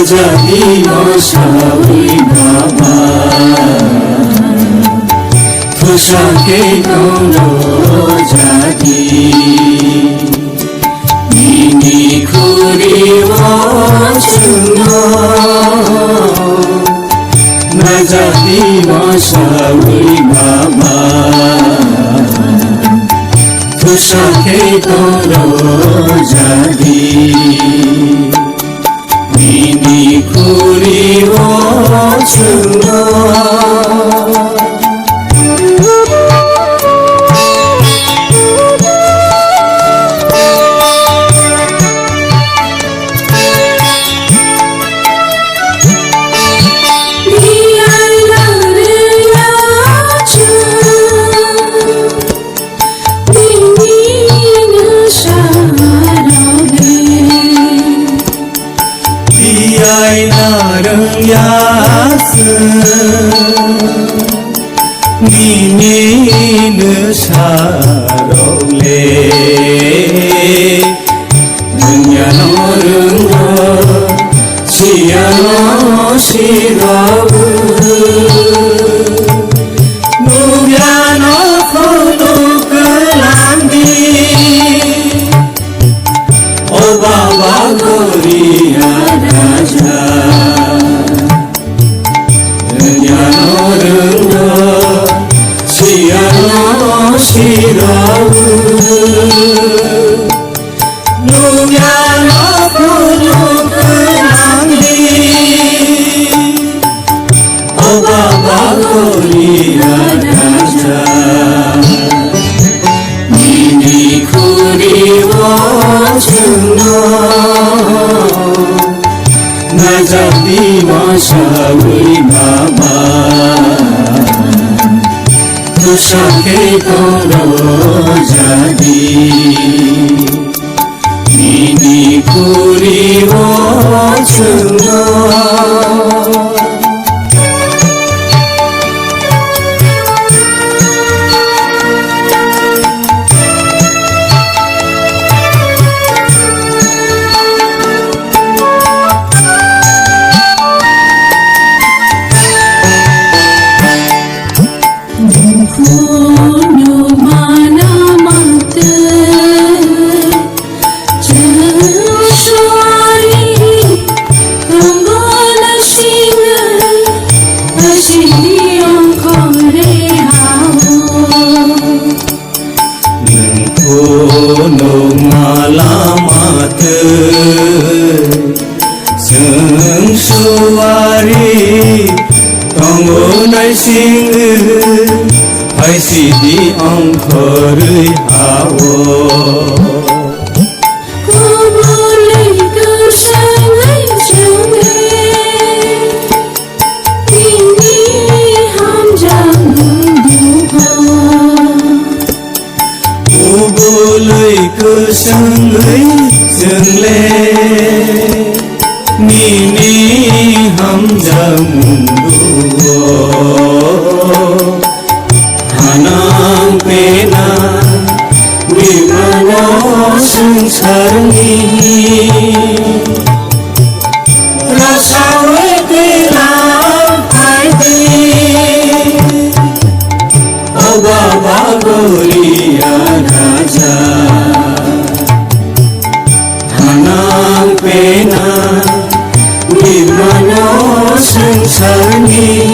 jadi masawi baba Pusake kono jadi Nini kuri wachuna Na jadi masawi baba Pusake kono jadi Nini kuri wachuna Nini sarole Nyano rungo Siyano shirabu Nubyano kono kelandi O Baba Goriya Raja Nyano rungo Siyano shirabu Nubyano kono kelandi O Baba Goriya Raja Nini kuri wachuna Na jadi masawi baba Pusake kono jadi Nini kuri wachuna Malamat Seng suwari Tonggonai sing Hai sidi angkari hawo Kuboleh kesangai jange Ini hamjang duha Kuboleh kesangai jangle Nini hamjang duha Hanang pena Wimano sangsarni Rasa wetelang haiti O Baba Goriya Raja Hanang pena Wimano sangsarni